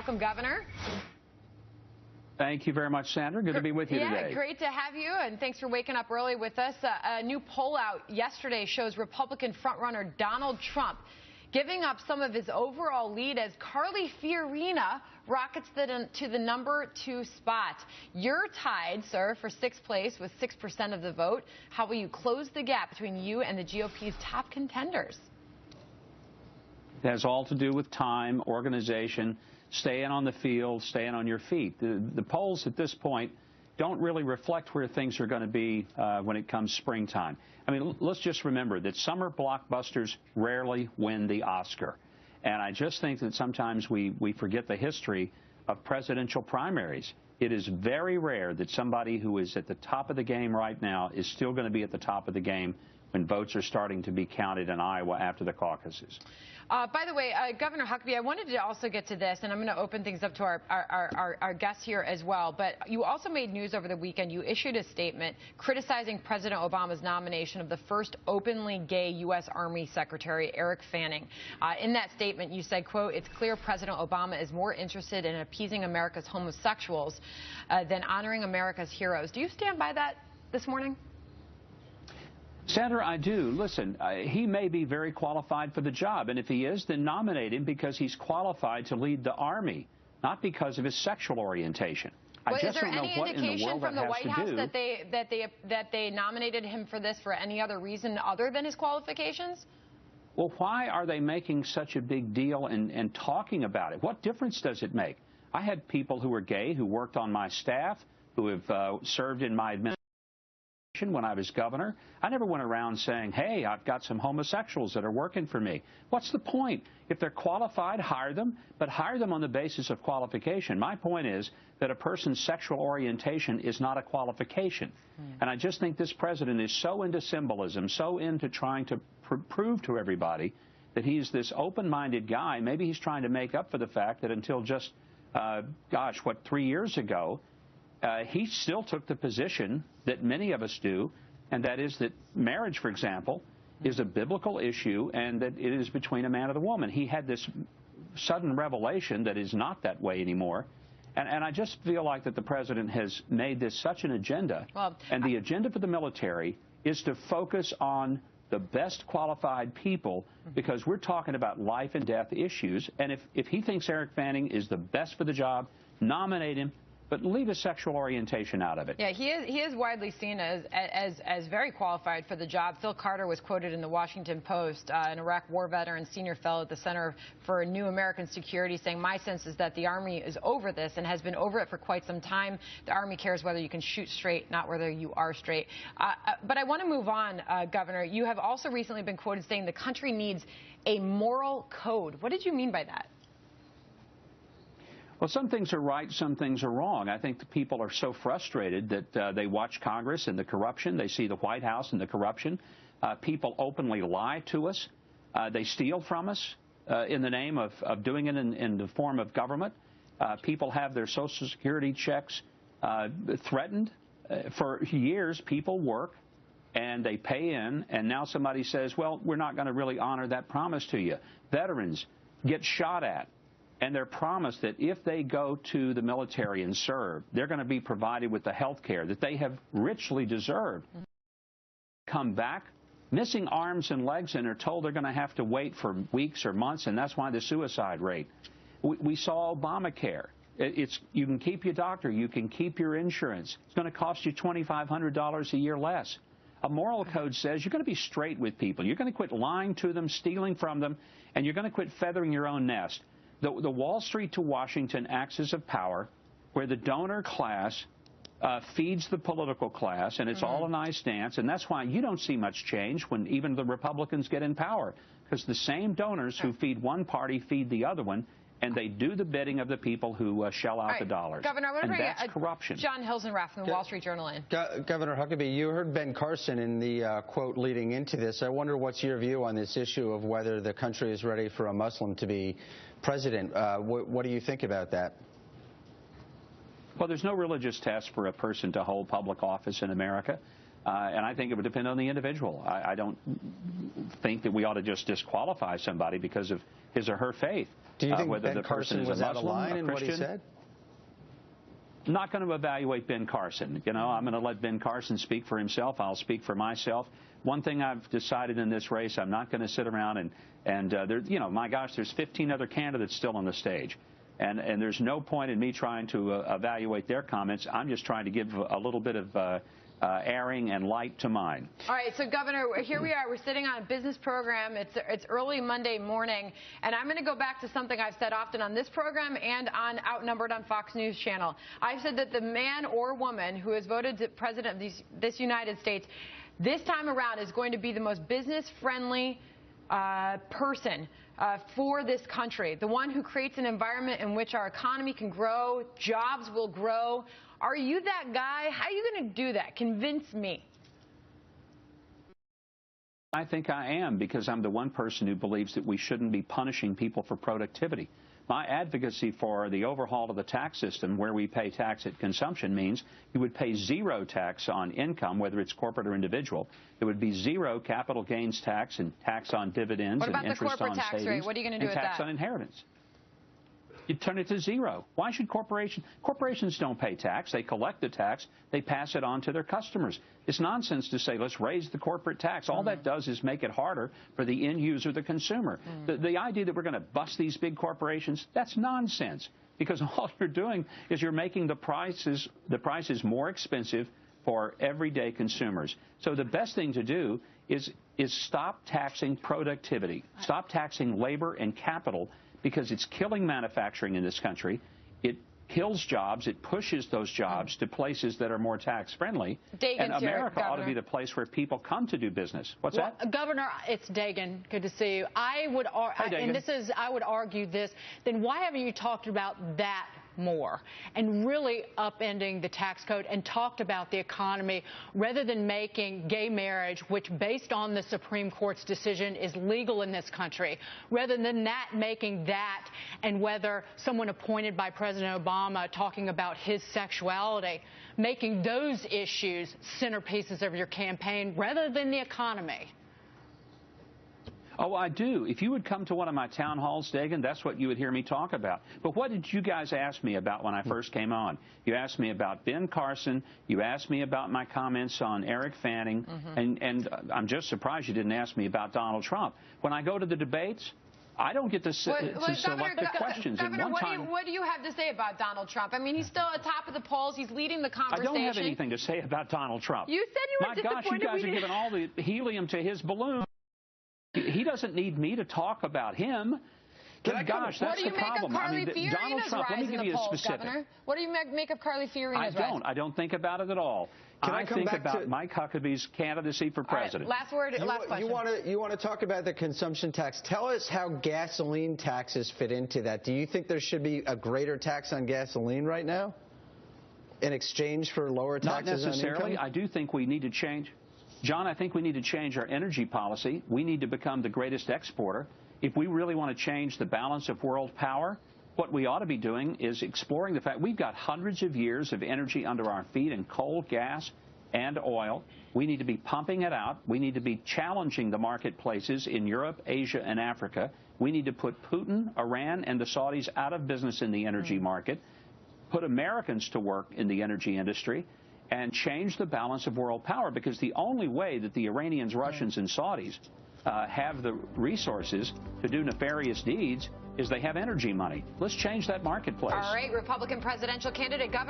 Welcome, Governor. Thank you very much, Sandra. Good to be with you today. Yeah, great to have you, and thanks for waking up early with us. A new poll out yesterday shows Republican frontrunner Donald Trump giving up some of his overall lead as Carly Fiorina rockets to the #2 spot. You're tied, sir, for 6th place with 6% of the vote. How will you close the gap between you and the GOP's top contenders? It has all to do with time, organization, staying on the field, staying on your feet. The polls at this point don't really reflect where things are going to be when it comes springtime. I mean, let's just remember that summer blockbusters rarely win the Oscar. And I just think that sometimes we forget the history of presidential primaries. It is very rare that somebody who is at the top of the game right now is still going to be at the top of the game when votes are starting to be counted in Iowa after the caucuses. By the way, Governor Huckabee, I wanted to also get to this, and I'm going to open things up to our guests here as well. But you also made news over the weekend. You issued a statement criticizing President Obama's nomination of the first openly gay U.S. Army Secretary, Eric Fanning. In that statement, you said, quote, "It's clear President Obama is more interested in appeasing America's homosexuals than honoring America's heroes." Do you stand by that this morning? Sandra, I do. Listen, he may be very qualified for the job, and if he is, then nominate him because he's qualified to lead the Army, not because of his sexual orientation. Well, is there any indication from the White House that they nominated him for this for any other reason other than his qualifications? Well, why are they making such a big deal and talking about it? What difference does it make? I had people who were gay who worked on my staff, who have served in my administration when I was governor. I never went around saying, hey, I've got some homosexuals that are working for me. What's the point? If they're qualified, hire them, but hire them on the basis of qualification. My point is that a person's sexual orientation is not a qualification. And I just think this president is so into symbolism, so into trying to prove to everybody that he's this open-minded guy. Maybe he's trying to make up for the fact that until just, 3 years ago, he still took the position that many of us do, and that is that marriage, for example, is a biblical issue and that it is between a man and a woman. He had this sudden revelation that is not that way anymore. And I just feel like that the president has made this such an agenda. Well, and the agenda for the military is to focus on the best qualified people because we're talking about life and death issues. And if he thinks Eric Fanning is the best for the job, nominate him. But leave his sexual orientation out of it. Yeah, he is widely seen as very qualified for the job. Phil Carter was quoted in the Washington Post, an Iraq war veteran, senior fellow at the Center for New American Security, saying, "My sense is that the Army is over this and has been over it for quite some time. The Army cares whether you can shoot straight, not whether you are straight." But I want to move on, Governor. You have also recently been quoted saying the country needs a moral code. What did you mean by that? Well, some things are right, some things are wrong. I think the people are so frustrated that they watch Congress and the corruption. They see the White House and the corruption. People openly lie to us. They steal from us in the name of doing it in the form of government. People have their Social Security checks threatened. For years, people work and they pay in, and now somebody says, well, we're not going to really honor that promise to you. Veterans get shot at. And they're promised that if they go to the military and serve, they're going to be provided with the health care that they have richly deserved. Come back, missing arms and legs, and are told they're going to have to wait for weeks or months, and that's why the suicide rate. We saw Obamacare. You can keep your doctor. You can keep your insurance. It's going to cost you $2,500 a year less. A moral code says you're going to be straight with people. You're going to quit lying to them, stealing from them, and you're going to quit feathering your own nest. The Wall Street to Washington axis of power, where the donor class feeds the political class, and it's all a nice dance, and that's why you don't see much change when even the Republicans get in power, because the same donors who feed one party feed the other one, and they do the bidding of the people who shell out the dollars. Governor, I want to bring that's corruption. John Hilsenrath from the Wall Street Journal in. Governor Huckabee, you heard Ben Carson in the quote leading into this. I wonder what's your view on this issue of whether the country is ready for a Muslim to be president. What do you think about that? Well, there's no religious test for a person to hold public office in America. And I think it would depend on the individual. I don't think that we ought to just disqualify somebody because of his or her faith. Do you think whether Ben the person Carson is was a out of Muslim, line a in what he Christian? said? I'm not going to evaluate Ben Carson. I'm going to let Ben Carson speak for himself. I'll speak for myself. One thing I've decided in this race, I'm not going to sit around and there, my gosh, there's 15 other candidates still on the stage. And there's no point in me trying to evaluate their comments. I'm just trying to give a little bit of airing and light to mine. All right, so Governor, here we are. We're sitting on a business program. It's early Monday morning, and I'm going to go back to something I've said often on this program and on Outnumbered on Fox News Channel. I've said that the man or woman who has voted to president of this United States this time around is going to be the most business-friendly person for this country, the one who creates an environment in which our economy can grow, jobs will grow. Are you that guy? How are you going to do that? Convince me. I think I am, because I'm the one person who believes that we shouldn't be punishing people for productivity. My advocacy for the overhaul of the tax system, where we pay tax at consumption, means you would pay zero tax on income, whether it's corporate or individual. It would be zero capital gains tax and tax on dividends and interest on savings. What about the corporate tax rate? What are you going to do with that? And tax on inheritance. You turn it to zero. Why should corporations don't pay tax? They collect the tax. They pass it on to their customers. It's nonsense to say, let's raise the corporate tax. All that does is make it harder for the end user, the consumer. The idea that we're going to bust these big corporations, that's nonsense, because all you're doing is you're making the prices more expensive for everyday consumers. So the best thing to do is stop taxing productivity, stop taxing labor and capital, because it's killing manufacturing in this country. It kills jobs. It pushes those jobs to places that are more tax-friendly. And America ought to be the place where people come to do business. What's that? Governor, it's Dagan. Good to see you. I would argue this. Then why haven't you talked about that more and really upending the tax code and talked about the economy rather than making gay marriage, which based on the Supreme Court's decision is legal in this country, rather than that, making that, and whether someone appointed by President Obama talking about his sexuality, making those issues centerpieces of your campaign rather than the economy? Oh, I do. If you would come to one of my town halls, Dagan, that's what you would hear me talk about. But what did you guys ask me about when I first came on? You asked me about Ben Carson. You asked me about my comments on Eric Fanning. And I'm just surprised you didn't ask me about Donald Trump. When I go to the debates, I don't get to select the questions. Governor, what do you have to say about Donald Trump? I mean, he's still at top of the polls. He's leading the conversation. I don't have anything to say about Donald Trump. You said you were disappointed. My gosh, you guys are giving all the helium to his balloon. He doesn't need me to talk about him. Gosh, that's the problem. What do you make of Carly Fiorina's Donald Trump, let me give you a specific. Governor? What do you make of Carly Fiorina's rise? I don't think about it at all. I think about Mike Huckabee's candidacy for president. Right, last word, last question. You want to talk about the consumption tax. Tell us how gasoline taxes fit into that. Do you think there should be a greater tax on gasoline right now in exchange for lower taxes on income? Not necessarily. I do think we need to change. John, I think we need to change our energy policy. We need to become the greatest exporter. If we really want to change the balance of world power, what we ought to be doing is exploring the fact we've got hundreds of years of energy under our feet in coal, gas, and oil. We need to be pumping it out. We need to be challenging the marketplaces in Europe, Asia, and Africa. We need to put Putin, Iran, and the Saudis out of business in the energy market, put Americans to work in the energy industry, and change the balance of world power, because the only way that the Iranians, Russians, and Saudis have the resources to do nefarious deeds is they have energy money. Let's change that marketplace. All right, Republican presidential candidate, Governor